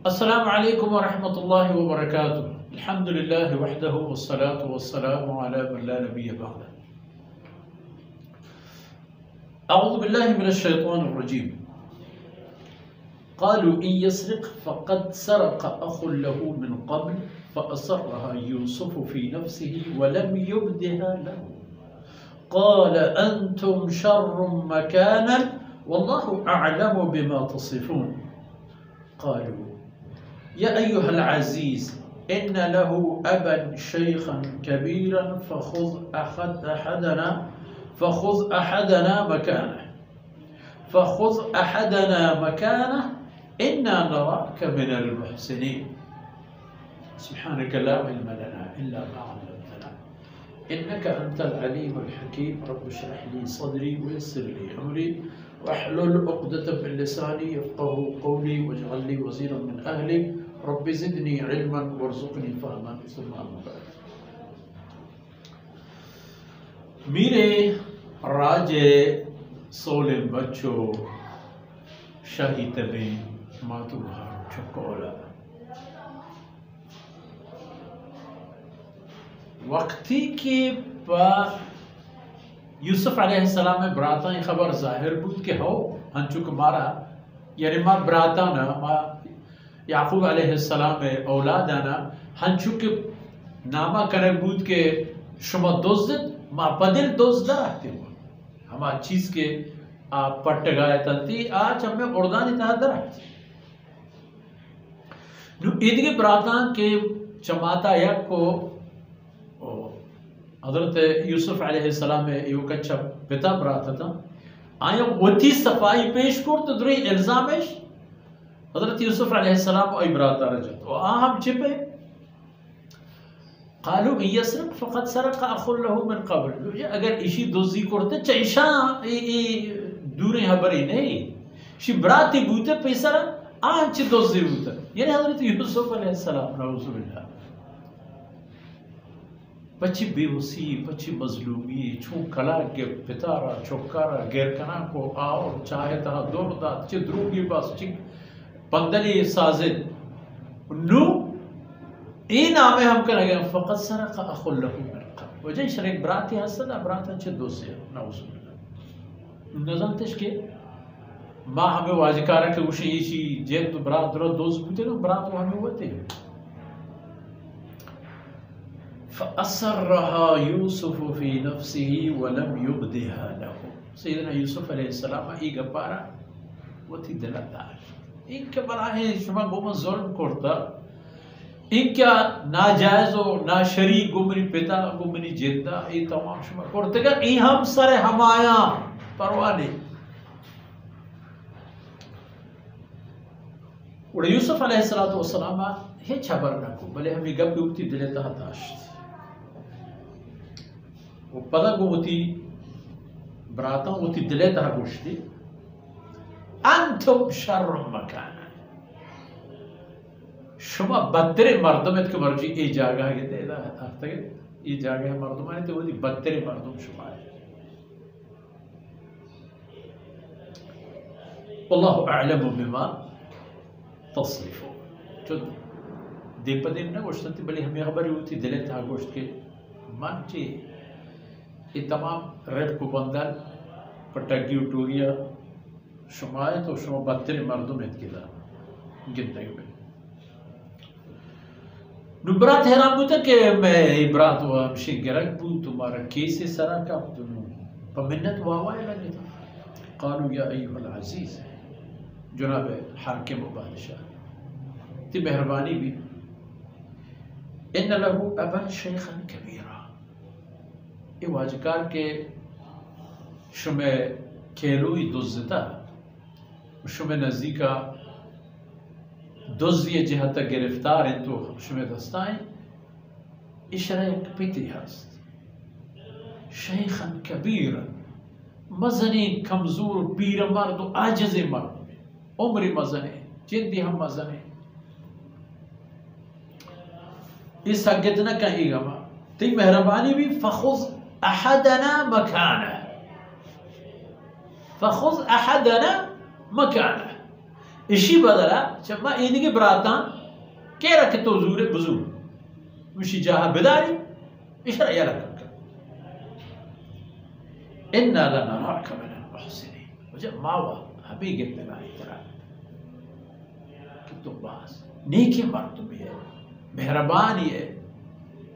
अस्सलामु अलैकुम वरहमतुल्लाहि वबरकातुहू। अल्हम्दुलिल्लाहि वहदहू वस्सलातु वस्सलामु अला मन ला नबिय्य बअद। अऊज़ु बिल्लाहि मिनश शैतानिर रजीम। क़ालू इन यस्रिक़ फ़क़द सरक़ अख़ुन लहू मिन क़ब्ल फ़असर्रहा यूसुफ़ु फ़ी नफ़्सिही वलम युब्दिहा लहू क़ाल अंतुम शर्रुम मकानन वल्लाहु अअलमु बिमा तसिफ़ून। क़ालू या अय्युहल अज़ीज़ इन्न लहू अबन शैख़न कबीरन फ़ख़ुज़ अहदना मकानह इन्ना नराक मिनल मुहसिनीन। सुब्हानक ला इल्म लना इल्ला मा अल्लमतना इन्नका अंतल अलीमुल हकीम। रब्बि इश्रह ली सदरी वयस्सिर ली अमरी वहलुल उक़दतम मिन लिसानी यफ़क़हू क़ौली वजअल ली वज़ीरन मिन अहली रब्बि ज़िदनी इल्मन वरज़ुक़नी फ़हमन। सुम्मा अम्मा बाद। मेरे राजे सोले बच्चों शाही तबें मातुहार चकोला वक्ती के बाद यूसुफ अलैहिस्सलाम में ब्राता खबर जाहिर बुद के हो हंचुक मारा यानी मां ब्राता ना मां याकूब अलैहिस्सलाम में औलादाना हंचुक नामा करे बुद के शुमा दोस्त मां पदिल दोस्त रहते हो हमा चीज के आप पट्ट गाय तंती आज हमें उर्दानी तहदर ईद के ब्रातान के चमाता यक को हजरत यूसुफ अलैहिस्सलाम में यो कच्चा पिता ब्राता था आया वती सफाई पेश कर तो दुरी इल्जामेश हजरत यूसुफ अलैहिस्सलाम और ब्राता रजत और हम चिपे क़ालू इन यस्रिक़ फ़क़द सरक़ अख़ुन लहू मिन क़ब्ल। अगर इशी दोज़ी करते चैशा दूरे हबरी नहीं शी ब्राती बूते पैसा आंच दोज़ी बूते यानी हजरत यूसुफ अलैहिस्सलाम नऊज़ु बिल्लाह पची बेवसी पची मजलूमी छू कला के पितारा चौकारा गैरकना को आओ चाहे तहा दोर दा चिद्रूगी बस चिक पंदली साजिद नु ई नामे हम करेंगे फ़क़द सरक़ अख़ुन लहू मिन क़ब्ल वजह शरीक ब्राती हसदा ब्राता चे दोज़ी नऊज़ु बिल्लाह नज़म तशके माँ हमें वाजिकारा के उशी इशी जेब तो ब्रात दरो दोस्त बुते ना ब्रात वो हमें होते फ़असर्रहा यूसुफ़ फ़ी नफ़्सिही वलम युब्दिहा लहू। सैयदना यूसुफ अलैहिस्सलाम ई गपारा वती दिलदार इनके बराहे शुमा गोमा ज़ुल्म करता इनका नाजायज़ और नाशरी गुमरी पिता गुमरी जिद्दा ये तमाम शुमा करते का ई हम सरे हमाया परवाने उड़े यूसुफ अलैहिस्सलातु वस्सलाम हे छबर न को भले हमें गप उठती दिले तहताश्त वो पता को होती ब्राता होती दिले तह गुश्ती अंतुम शर्रुम मकाना शुमा बदतरे मर्दम के मर्जी ए जागा के तेरा हफ्ते ये जागा मर्दम आने तो वो बदतरे मर्दम शुमा है। वल्लाहु अअलमु बिमा तसिफ़ून। जो दीपदिन ना गोश्त बली हमें खबर होती दिले था गोश्त के मन ची ये तमाम रेड को बंदर पटकी उटूरिया शुमाए तो शुमा बदतरे मर्दम है किला गिनते में नुब्रात हैरान बुता के मैं इब्रात व हमशी गिरक बू तुम्हारा कैसे सरा का तुनु पमिन्नत वावाए लगे था। क़ालू या अय्युहल अज़ीज़ जनाब हाकिम व बादशाह ती मेहरबानी भी इन्न लहू अबन शैख़न कबीरा ये वाजकार के शुमे खेलुई दुज़्ज़ता शुमे नज़दीका दोज़ी जहत गिरफ्तार हैं तो शुमे दस्ताएं इशरा पिती हस्त शैख़न कबीरा मज़नी कमजोर पीर मर्द आजिज़ मर्द उम्र मज़ने जिद्दी हम मज़ने इस हक़त न कहेगा माँ ती मेहरबानी भी फ़ख़ुज़ अहदना मकाना इशी बदला चम्मा ईदगी बराता के रखे तो जूरे बुजुर्ग मुशी जहा बिदारी इशरा यला कर इन्ना लनराका मिनल मुहसिनीन मुझे मावा हबी के लगा इतरा कि तुम बास नेकी मर्द है मेहरबानी है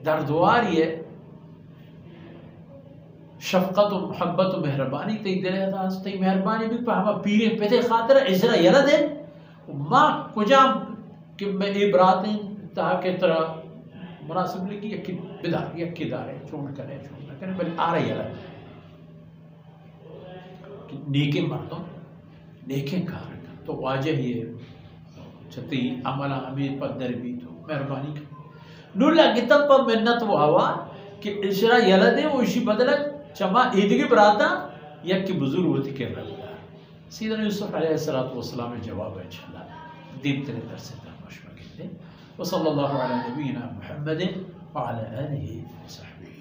दर्दवारी है शफकत और मोहब्बत और मेहरबानी तई दिले दास तई मेहरबानी भी पा हम पीरे पेते खातिर इजरा यला दे मां कुजाम कि मैं इब्रातें ता के तरह मुनासिब लगी यकी बिदार यकी दारे छोड़ करे बल आ रही है कि नेके मर्दों नेके कार तो वाजह ये छती अमला हमें पदर भी तो मेहरबानी नुला गितम पर मिन्नत वो हवा कि इशरा यला दे वो इसी बदला चमा ईदगी बराता यकी बुजुर्ग होती के रहा सीधे यूसुफ अलैहिस्सलातु वस्सलाम में जवाब है इंशाअल्लाह दीप तेरे दर से मशवरा करते वसल्लल्लाहु अला नबीना मुहम्मद व अला आलिहि व सहबिहि